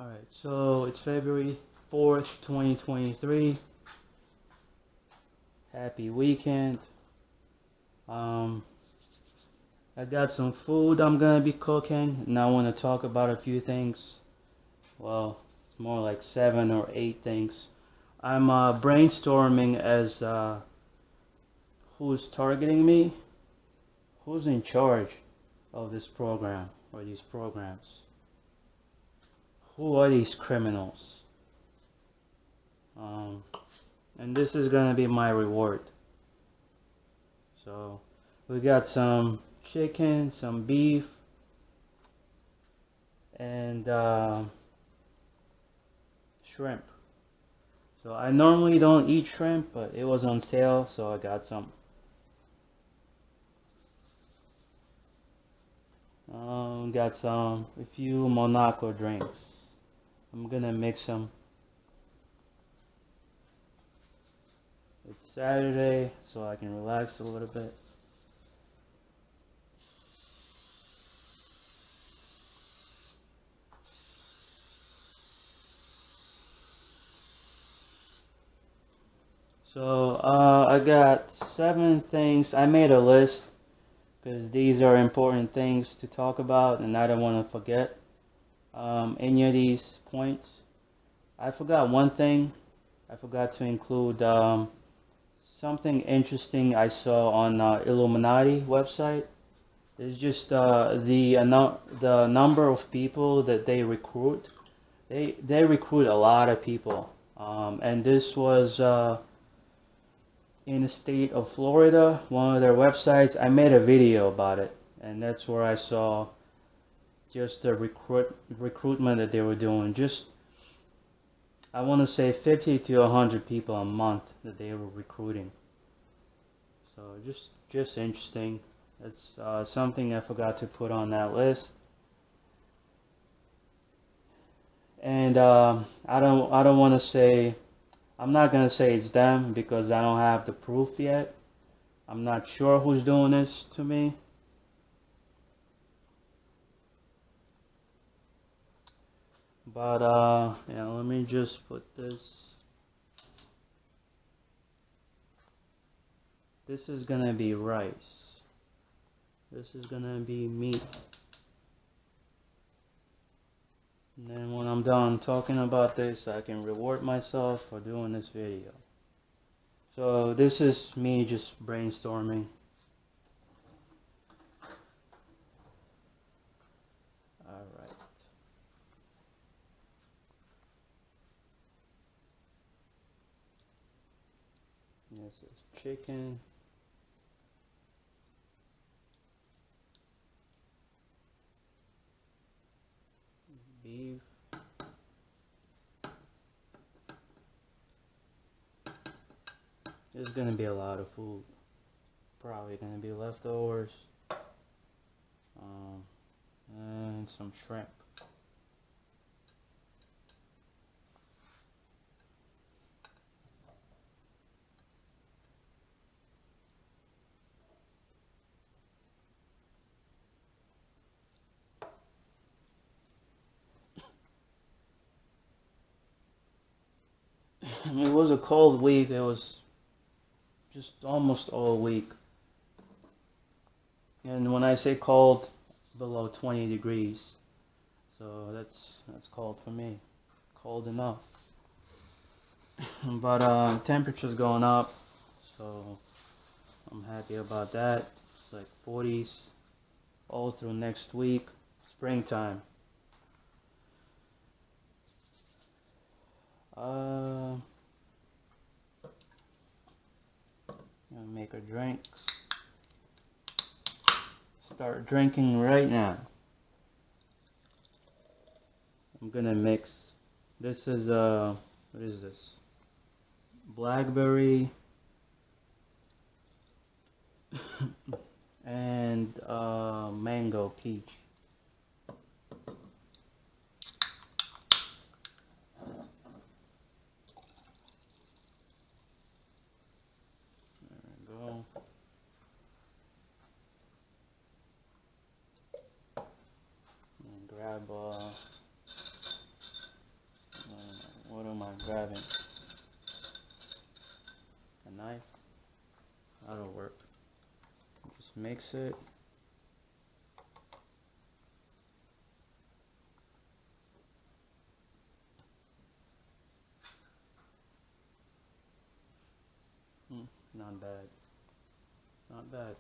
Alright, so it's February 4th, 2023. Happy weekend. I got some food I'm gonna be cooking, and I want to talk about a few things. Well, it's more like 7 or 8 things. I'm brainstorming as who's targeting me, who's in charge of this program or these programs. Who are these criminals? And this is gonna be my reward. So we got some chicken, some beef, and shrimp. So I normally don't eat shrimp, but it was on sale, so I got some. Got a few Monaco drinks. I'm gonna mix them. It's Saturday, so I can relax a little bit. So I got 7 things. I made a list because these are important things to talk about, and I don't want to forget any of these points. I forgot one thing. I forgot to include something interesting I saw on Illuminati website. It's just the number of people that they recruit. They recruit a lot of people, and this was in the state of Florida, one of their websites. I made a video about it, and that's where I saw just the recruitment that they were doing. Just I want to say 50 to 100 people a month that they were recruiting. So just interesting. It's something I forgot to put on that list. And I don't want to say, I'm not gonna say it's them because I don't have the proof yet. I'm not sure who's doing this to me. But yeah, let me just put this. This is gonna be rice. This is gonna be meat. And then when I'm done talking about this, I can reward myself for doing this video. So this is me just brainstorming. Alright. This is chicken. Beef. There's gonna be a lot of food. Probably gonna be leftovers. And some shrimp. It was a cold week. It was just almost all week. And when I say cold, below 20 degrees. So that's cold for me. Cold enough. But temperature's going up, so I'm happy about that. It's like 40s all through next week. Springtime. Gonna make a drink. Start drinking right now. I'm gonna mix. This is what is this? Blackberry and mango peach. There we go. And grab grabbing a knife. That'll work. Just mix it. Not bad. Not bad.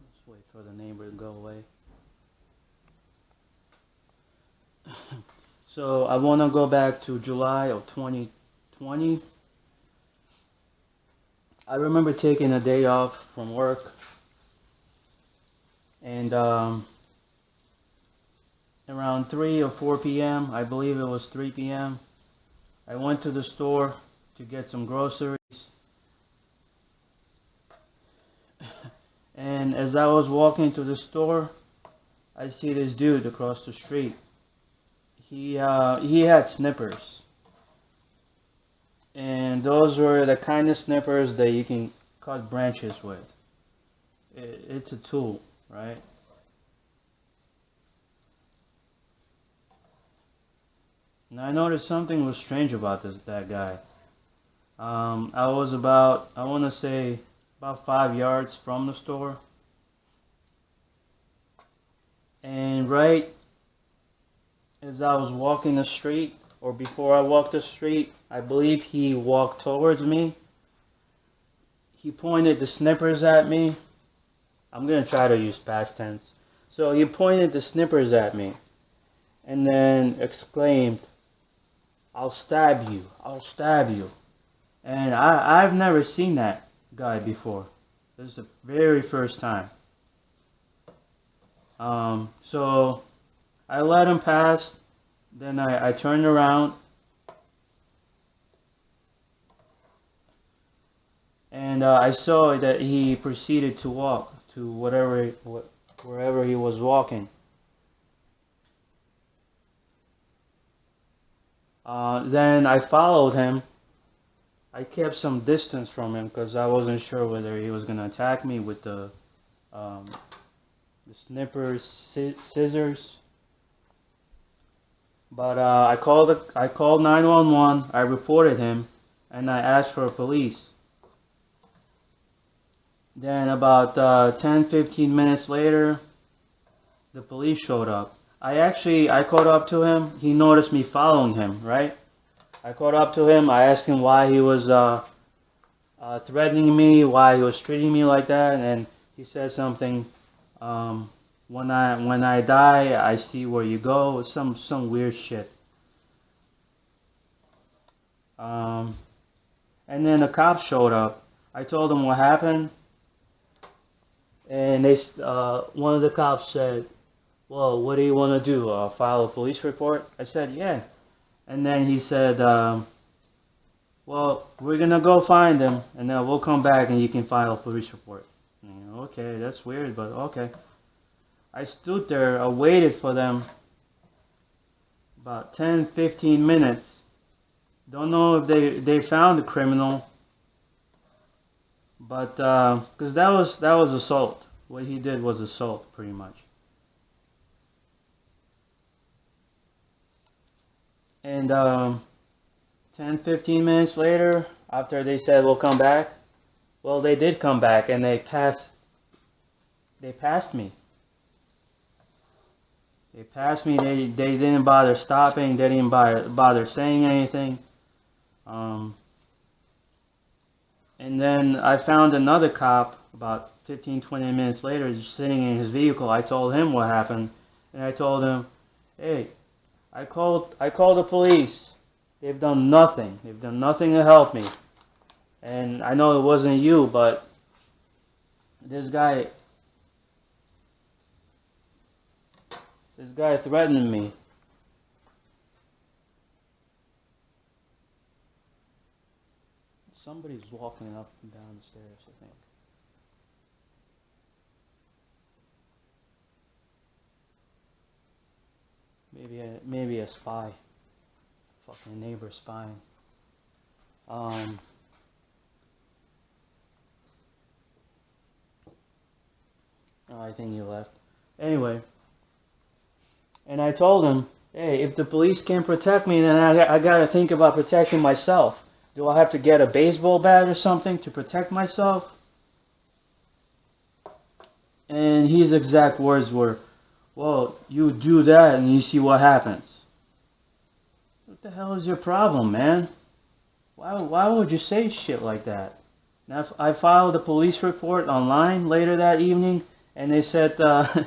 Let's wait for the neighbor to go away. So I want to go back to July of 2020. I remember taking a day off from work, and around 3 or 4 p.m., I believe it was 3 p.m., I went to the store to get some groceries. And as I was walking to the store, I see this dude across the street. He had snippers, and those were the kind of snippers that you can cut branches with. It's a tool, right? And I noticed something was strange about that guy. I was about, I want to say, about 5 yards from the store, and right as I was walking the street, or before I walked the street, I believe he walked towards me. He pointed the snippers at me. I'm gonna try to use past tense. So he pointed the snippers at me, and then exclaimed, "I'll stab you, I'll stab you." And I've never seen that guy before. This is the very first time. So I let him pass, then I turned around, and I saw that he proceeded to walk to wherever he was walking. Then I followed him. I kept some distance from him because I wasn't sure whether he was going to attack me with the snippers, scissors. But I called 911. I reported him, and I asked for police. Then about 10-15 minutes later, the police showed up. I caught up to him. He noticed me following him, right? I caught up to him. I asked him why he was threatening me, why he was treating me like that, and he said something. When I die, I see where you go. Some weird shit. And then the cops showed up. I told them what happened, and one of the cops said, "Well, what do you want to do? File a police report?" I said, "Yeah." And then he said, "Well, we're gonna go find him, and then we'll come back and you can file a police report." Okay, that's weird, but okay. I stood there, I waited for them about 10-15 minutes. Don't know if they found the criminal, but because that was assault. What he did was assault, pretty much. And 10-15 minutes later, after they said we'll come back, well, they did come back, and they passed me. They passed me. They didn't bother stopping. They didn't bother saying anything. And then I found another cop about 15-20 minutes later, just sitting in his vehicle. I told him what happened, and I told him, "Hey, I called the police. They've done nothing. They've done nothing to help me. And I know it wasn't you, but this guy threatened me." Somebody's walking up and down the stairs, I think. Maybe a spy. Fucking neighbor spying. Oh, I think he left. Anyway, and I told him, hey, if the police can't protect me, then I gotta think about protecting myself. Do I have to get a baseball bat or something to protect myself? And his exact words were, well, you do that and you see what happens. What the hell is your problem, man? Why would you say shit like that? Now, I filed a police report online later that evening, and they said, the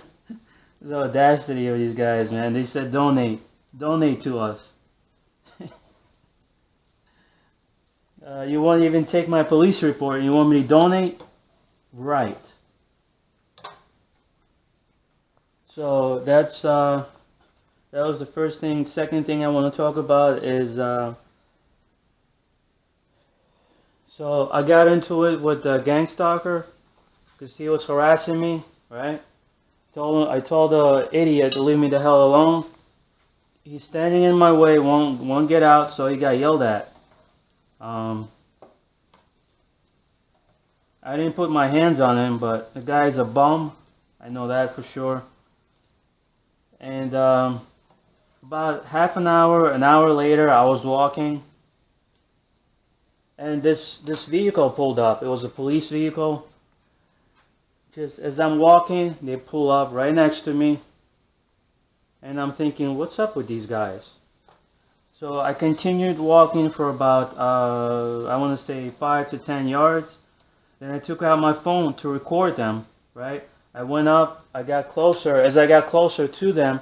audacity of these guys, man. They said, donate to us. You won't even take my police report, you want me to donate? Right. So that was the first thing. Second thing I want to talk about is, so I got into it with the gang stalker because he was harassing me, right? I told the idiot to leave me the hell alone. He's standing in my way, won't get out, so he got yelled at. I didn't put my hands on him, but the guy's a bum. I know that for sure. And about half an hour later, I was walking, and this vehicle pulled up. It was a police vehicle. Just as I'm walking, they pull up right next to me, and I'm thinking, what's up with these guys? So I continued walking for about, I want to say 5 to 10 yards. Then I took out my phone to record them, right? I went up, I got closer. As I got closer to them,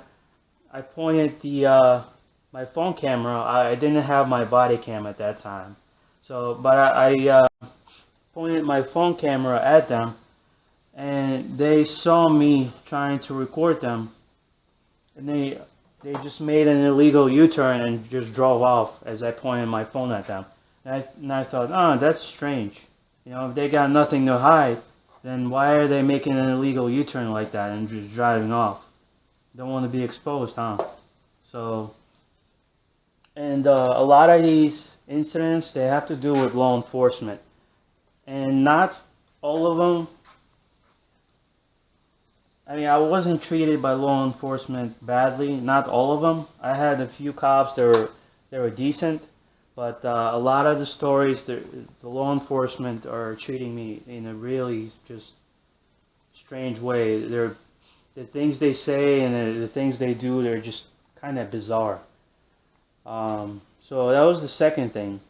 I pointed my phone camera. I didn't have my body cam at that time. So, but I pointed my phone camera at them, and they saw me trying to record them, and they just made an illegal U-turn and just drove off as I pointed my phone at them. And I thought, oh, that's strange. You know, if they got nothing to hide, then why are they making an illegal U-turn like that and just driving off? Don't want to be exposed, huh? So, and a lot of these incidents, they have to do with law enforcement. And not all of them. I mean, I wasn't treated by law enforcement badly. Not all of them. I had a few cops that were decent. But a lot of the stories, the law enforcement are treating me in a really just strange way. The things they say and the things they do, they're just kind of bizarre. So that was the second thing.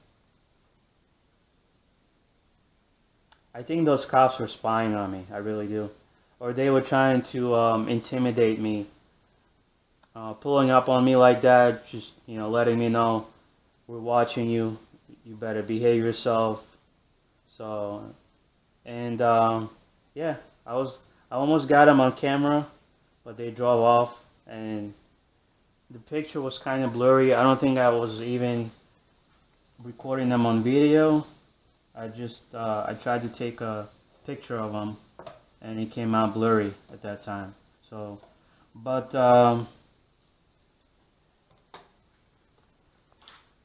I think those cops were spying on me. I really do. Or they were trying to intimidate me. Pulling up on me like that, just, you know, letting me know, we're watching you. You better behave yourself. So, and yeah, I almost got them on camera, but they drove off, and the picture was kind of blurry. I don't think I was even recording them on video. I just I tried to take a picture of them, and it came out blurry at that time. So, but I'm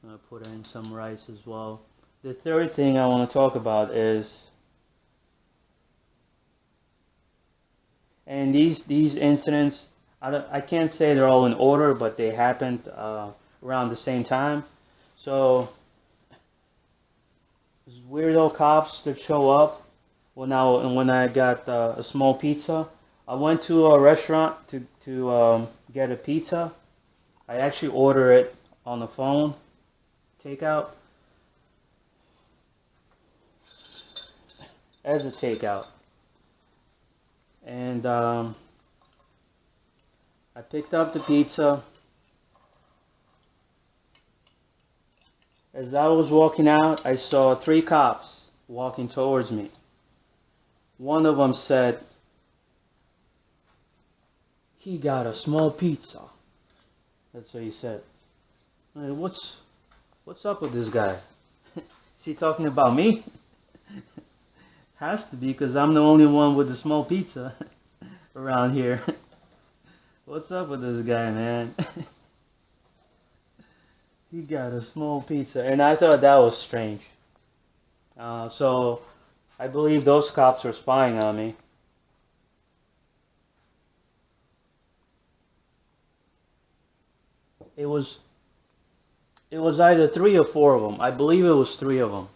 gonna put in some rice as well. The third thing I want to talk about is, and these incidents, I can't say they're all in order, but they happened around the same time. So these weirdo cops that show up when I got a small pizza. I went to a restaurant to get a pizza. I actually ordered it on the phone, takeout, as a takeout. And I picked up the pizza. As I was walking out, I saw 3 cops walking towards me. One of them said, "He got a small pizza." That's what he said. I mean, what's up with this guy? Is he talking about me? Has to be, because I'm the only one with the small pizza around here. What's up with this guy, man? He got a small pizza, and I thought that was strange. So I believe those cops were spying on me. It was either 3 or 4 of them. I believe it was 3 of them.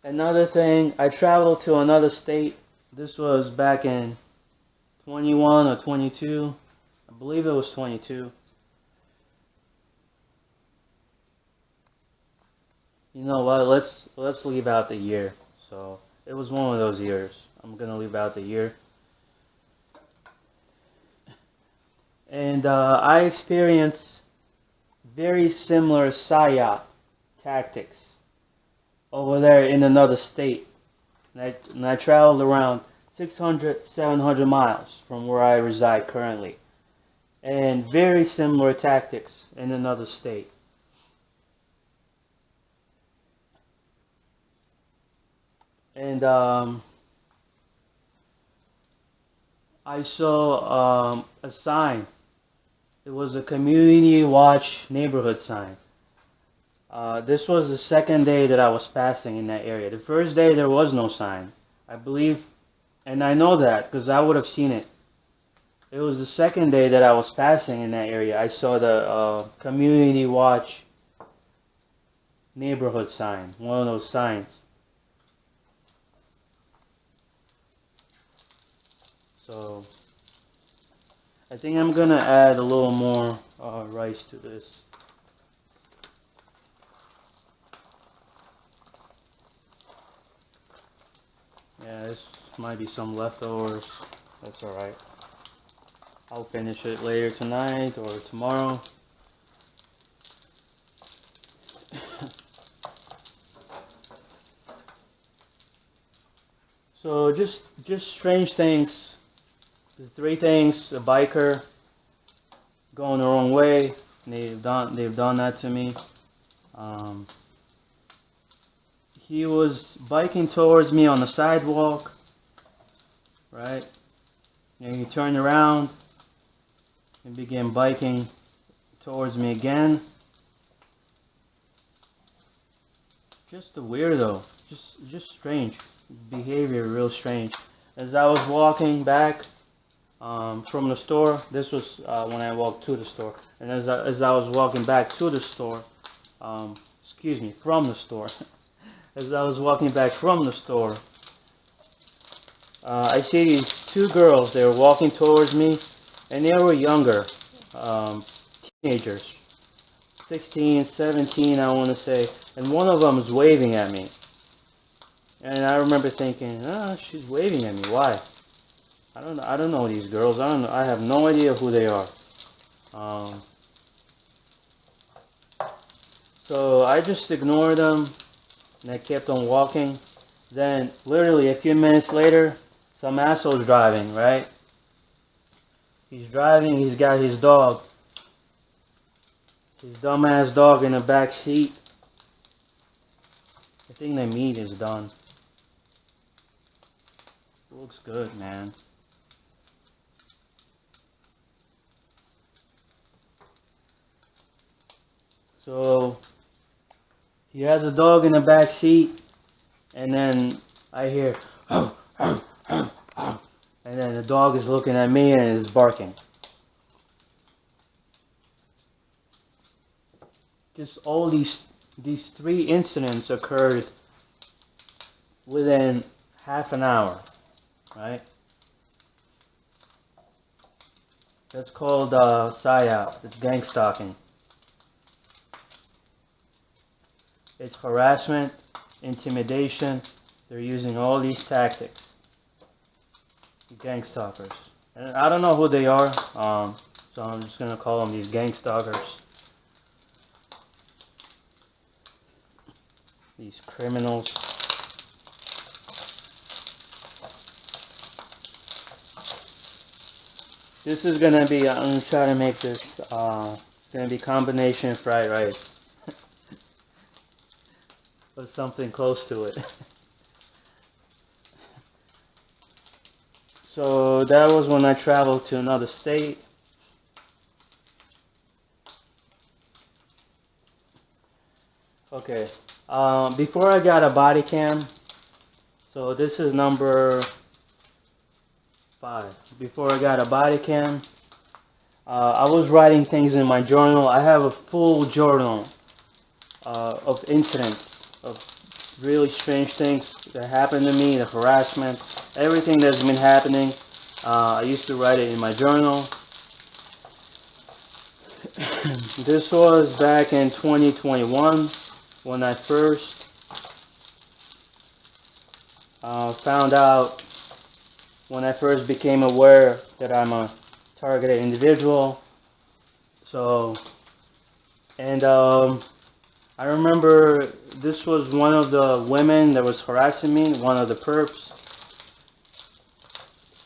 Another thing, I traveled to another state. This was back in 21 or 22. I believe it was 22. You know what? Let's leave out the year. So it was one of those years. I'm gonna leave out the year. And I experienced very similar PSYOP tactics over there in another state. And I traveled around 600, 700 miles from where I reside currently. And very similar tactics in another state. And I saw a sign. It was a community watch neighborhood sign. This was the second day that I was passing in that area. The first day there was no sign, I believe, and I know that because I would have seen it. It was the second day that I was passing in that area. I saw the community watch neighborhood sign, one of those signs. So I think I'm gonna add a little more rice to this. Yeah, this might be some leftovers. That's alright. I'll finish it later tonight or tomorrow. So just strange things. The 3 things: a biker going the wrong way. They've done that to me. He was biking towards me on the sidewalk, right? And he turned around and began biking towards me again. Just a weirdo. Just strange behavior, real strange. As I was walking back from the store, this was when I walked to the store, and as I was walking back to the store, excuse me, from the store, as I was walking back from the store, I see these 2 girls. They were walking towards me, and they were younger, teenagers, 16, 17, I want to say, and one of them was waving at me. And I remember thinking, she's waving at me. Why? I don't know these girls. I have no idea who they are. So I just ignored them, and I kept on walking. Then, literally a few minutes later, some asshole's driving, right? He's driving, he's got his dog. His dumbass dog in the back seat. I think the meat is done. Looks good, man. So, he has a dog in the back seat, and then I hear, oh, oh, oh, oh. And then the dog is looking at me and is barking. Just all these 3 incidents occurred within half an hour, right? That's called PSYOP. It's gang stalking. It's harassment, intimidation. They're using all these tactics. Gang stalkers. And I don't know who they are, so I'm just gonna call them these gang stalkers. These criminals. This is gonna be, I'm gonna try to make this, it's gonna be combination fried rice. Or something close to it. So that was when I traveled to another state. Okay, before I got a body cam, so this is number 5. Before I got a body cam, I was writing things in my journal. I have a full journal of incidents, of really strange things that happened to me, the harassment, everything that's been happening. I used to write it in my journal. This was back in 2021 when I first found out, when I first became aware that I'm a targeted individual. So, and I remember this was one of the women that was harassing me, one of the perps.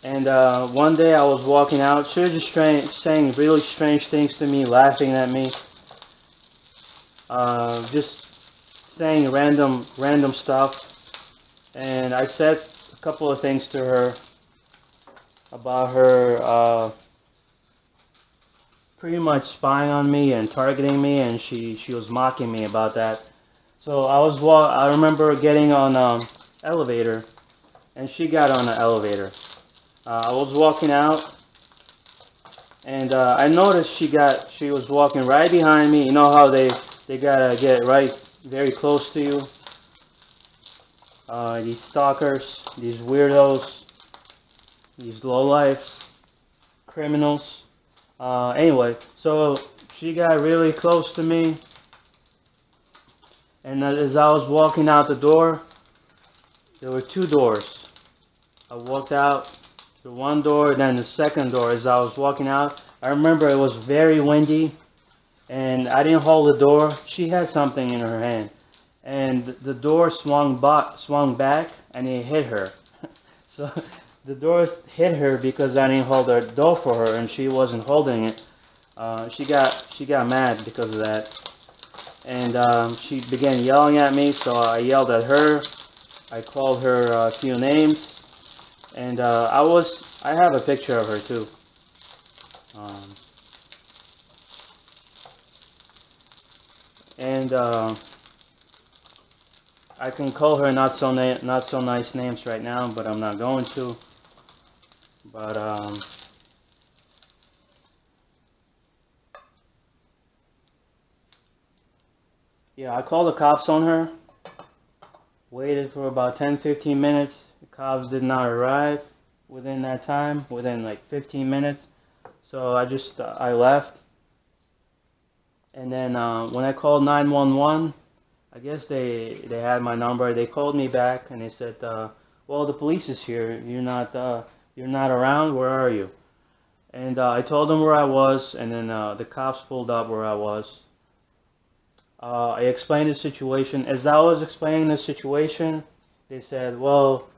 And one day I was walking out, she was just saying really strange things to me, laughing at me, just saying random stuff. And I said a couple of things to her about her pretty much spying on me and targeting me, and she was mocking me about that. So I remember getting on elevator, and she got on the elevator. I was walking out, and I noticed she was walking right behind me. You know how they gotta get right very close to you. These stalkers, these weirdos, these lowlifes, criminals. Anyway, so she got really close to me, and as I was walking out the door, there were 2 doors. I walked out the one door, then the second door. As I was walking out, I remember it was very windy, and I didn't hold the door. She had something in her hand, and the door swung back, and it hit her. So the door hit her because I didn't hold the door for her, and she wasn't holding it. She got mad because of that, and she began yelling at me. So I yelled at her. I called her a few names. And I have a picture of her too. And I can call her not so nice names right now, but I'm not going to. But yeah, I called the cops on her. Waited for about 10-15 minutes. The cops did not arrive within that time, within like 15 minutes. So I left. And then when I called 911, I guess they had my number. They called me back and they said, well, the police is here. You're not around. Where are you? And I told them where I was, and then the cops pulled up where I was. I explained the situation. As I was explaining the situation, they said, well,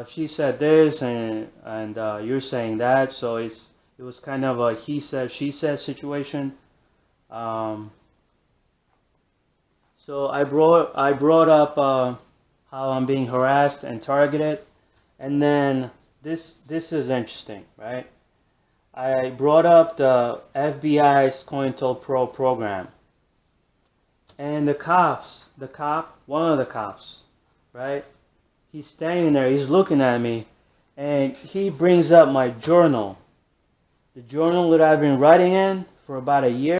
she said this, and you're saying that, so it was kind of a he said, she said situation. So I brought up how I'm being harassed and targeted, and then this is interesting, right? I brought up the FBI's COINTELPRO program. And one of the cops, right? He's standing there, he's looking at me, and he brings up my journal. The journal that I've been writing in for about a year.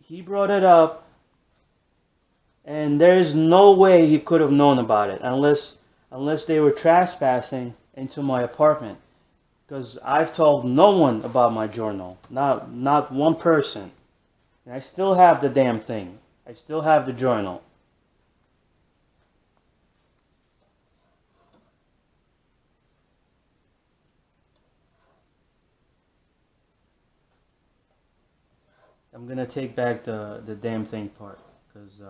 He brought it up, and there's no way he could have known about it unless they were trespassing into my apartment. Because I've told no one about my journal, not one person. And I still have the damn thing. I still have the journal. I'm gonna take back the damn thing part, cause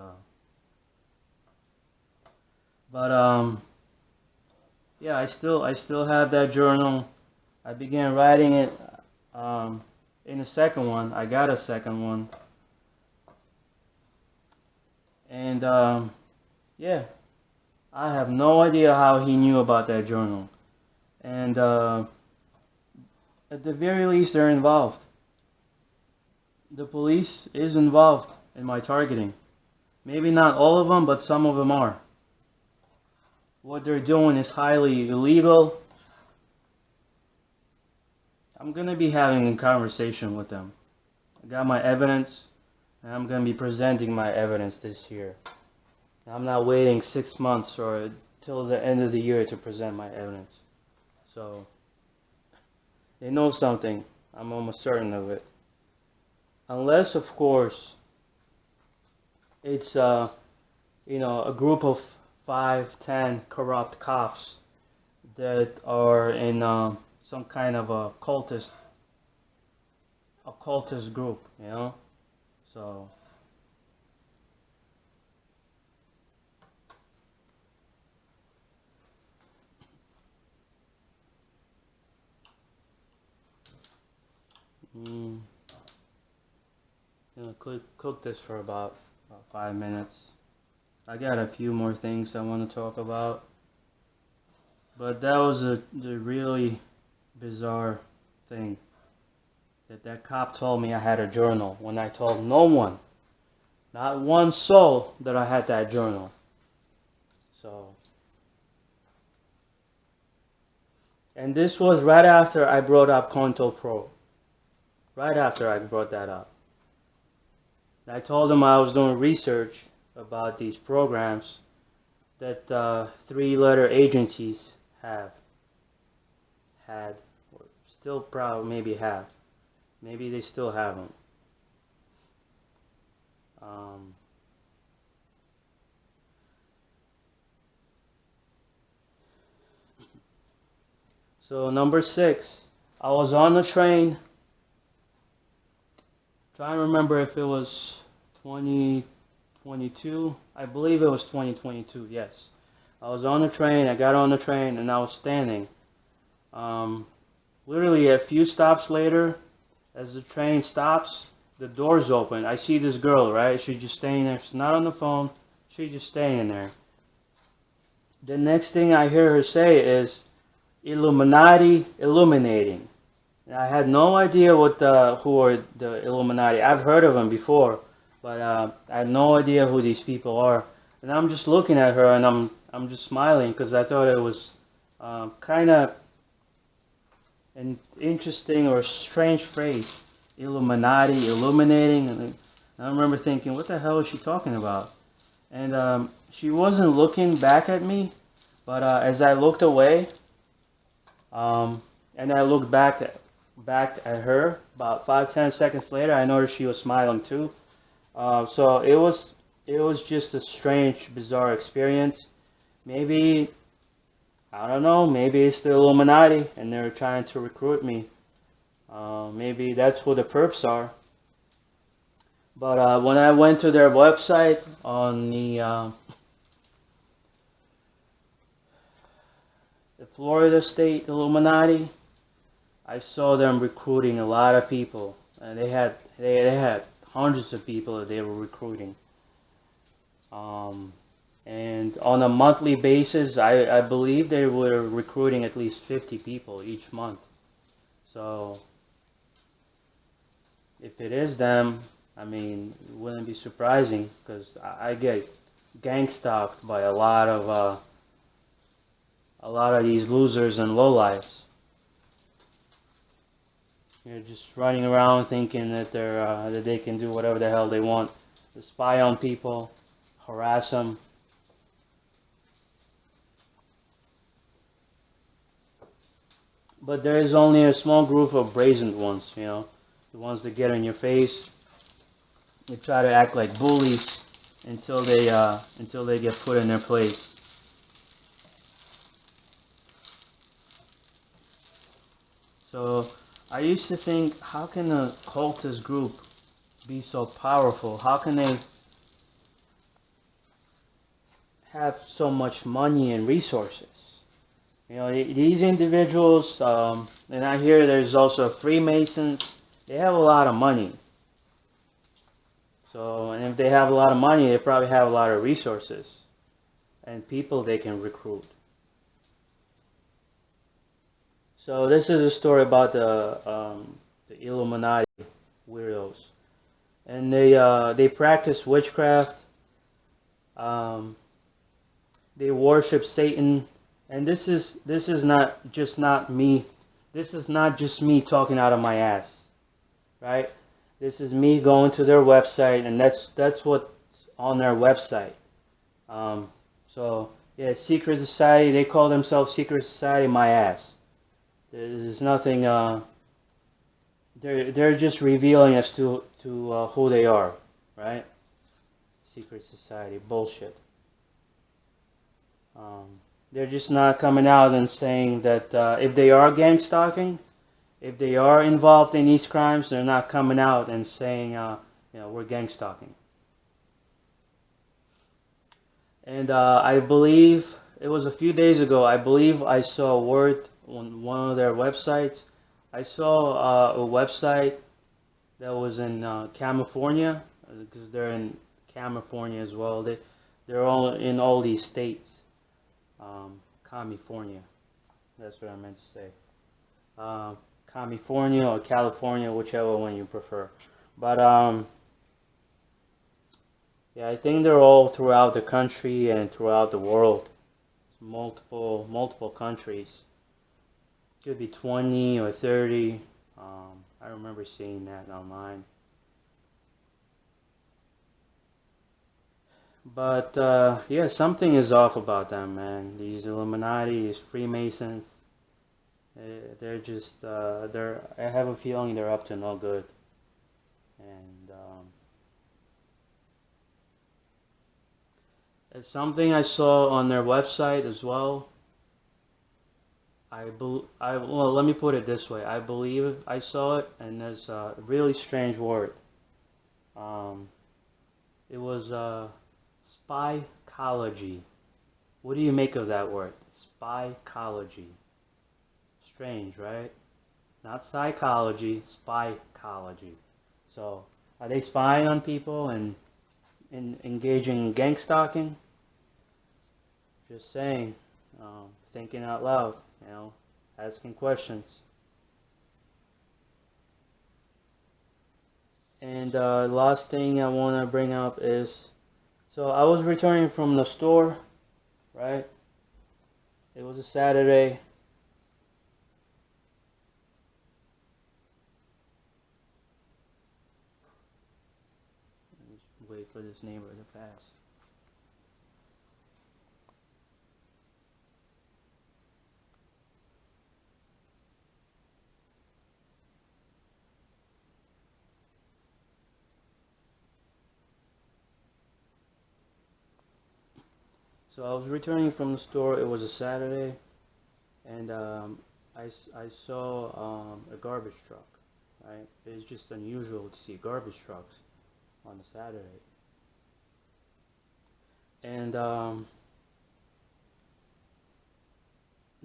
yeah, I still have that journal. I began writing it in the second one. I got a second one. And yeah, I have no idea how he knew about that journal. And at the very least, they're involved. The police is involved in my targeting. Maybe not all of them, but some of them are. what they're doing is highly illegal, I'm going to be having a conversation with them. I got my evidence, and I'm going to be presenting my evidence this year. I'm not waiting 6 months or till the end of the year to present my evidence. So, they know something. I'm almost certain of it. Unless, of course, it's a group of 5, 10 corrupt cops that are in some kind of a cultist group, So mm, cook this for about 5 minutes. I got a few more things I want to talk about, but that was the really bizarre thing that cop told me I had a journal when I told no one, not one soul, that I had that journal. So, and this was right after I brought up COINTELPRO. Right after I brought that up. I told him I was doing research about these programs that 3-letter agencies had, or still probably maybe have. Maybe they still have them. So number 6, I was on the train. Trying to remember if it was 2022. I believe it was 2022. Yes, I was on the train. I got on the train and I was standing. Literally a few stops later, as the train stops, the doors open. I see this girl, right? She's just staying there. She's not on the phone. She's just staying there. The next thing I hear her say is, Illuminati illuminating. And I had no idea who are the Illuminati. I've heard of them before, but I had no idea who these people are. And I'm just looking at her and I'm just smiling because I thought it was kind of an interesting or strange phrase, Illuminati, illuminating. And I remember thinking, what the hell is she talking about? And she wasn't looking back at me, but as I looked away, and I looked back at her, about 5-10 seconds later, I noticed she was smiling too. So it was just a strange, bizarre experience. Maybe, I don't know, maybe it's the Illuminati and they're trying to recruit me. Maybe that's who the perps are. But when I went to their website on the Florida State Illuminati, I saw them recruiting a lot of people, and they had hundreds of people that they were recruiting. And on a monthly basis, I believe they were recruiting at least 50 people each month. So if it is them, I mean, it wouldn't be surprising because I get gang stalked by a lot of these losers and lowlifes. You're just running around thinking that that they can do whatever the hell they want, to spy on people, harass them. But there is only a small group of brazen ones, the ones that get in your face. They try to act like bullies until they get put in their place. So I used to think, how can a cultist group be so powerful? How can they have so much money and resources? These individuals, and I hear there's also Freemasons, they have a lot of money. So, and if they have a lot of money, they probably have a lot of resources and people they can recruit. So this is a story about the Illuminati weirdos, and they practice witchcraft. They worship Satan, and this is not me. This is not just me talking out of my ass, right? This is me going to their website, and that's what's on their website. Um, so yeah, secret society. They call themselves secret society. My ass. There's nothing. They're just revealing as to who they are, right? Secret society bullshit. Um, they're just not coming out and saying that if they are gang stalking, if they are involved in these crimes, they're not coming out and saying, we're gang stalking. And I believe it was a few days ago. I believe I saw a word on one of their websites. I saw a website that was in California, because they're in California as well. They're all in all these states. California. That's what I meant to say. California or California, whichever one you prefer. But yeah, I think they're all throughout the country and throughout the world. Multiple countries. Could be 20 or 30. I remember seeing that online. But yeah, something is off about them, man. These Illuminati, these Freemasons. They're just I have a feeling they're up to no good. And it's something I saw on their website as well. Well, let me put it this way. I believe I saw it, and there's a really strange word. It was spycology. What do you make of that word? Spycology. Strange, right? Not psychology, spycology. So, are they spying on people and engaging in gang stalking? Just saying, thinking out loud, asking questions. And last thing I want to bring up is, so I was returning from the store, right? It was a Saturday. Just wait for this neighbor to pass. So I was returning from the store. It was a Saturday, and I saw a garbage truck. Right? It's just unusual to see garbage trucks on a Saturday. And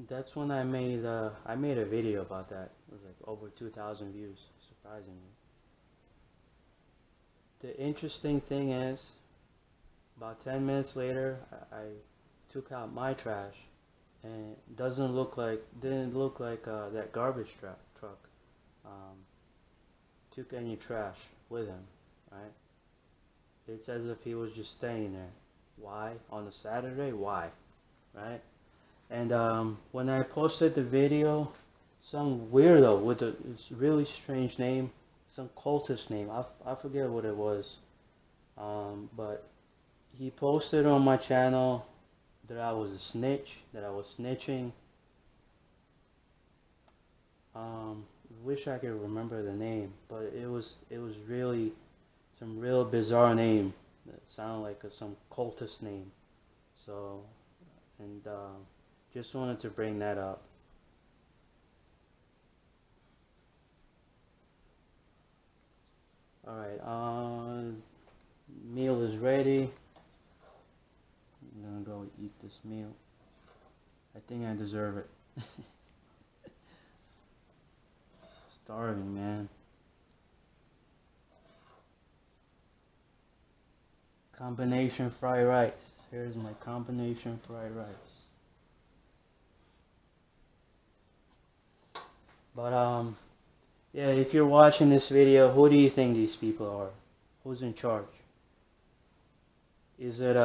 that's when I made a video about that. It was like over 2,000 views, surprisingly. The interesting thing is, about 10 minutes later, I took out my trash, and it didn't look like that garbage truck took any trash with him, right? It's as if he was just staying there. Why? On a Saturday? Why? Right? And when I posted the video, some weirdo with this really strange name, some cultist name, I forget what it was, but he posted on my channel that I was a snitch, that I was snitching. Wish I could remember the name, but it was really some real bizarre name that sounded like some cultist name. So, and just wanted to bring that up. Alright, meal is ready. I'm gonna go eat this meal. I think I deserve it. Starving, man. Combination fried rice. Here's my combination fried rice. But yeah, if you're watching this video, who do you think these people are? Who's in charge? Is it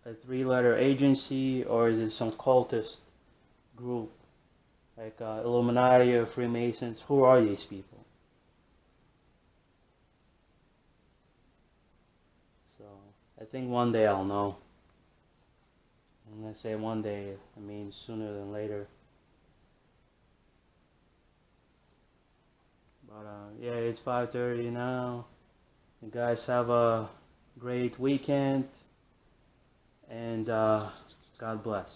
a three-letter agency, or is it some cultist group like Illuminati or Freemasons? Who are these people? So I think one day I'll know. When I say one day, I mean sooner than later. But yeah, it's 5:30 now. You guys have a great weekend, and God bless.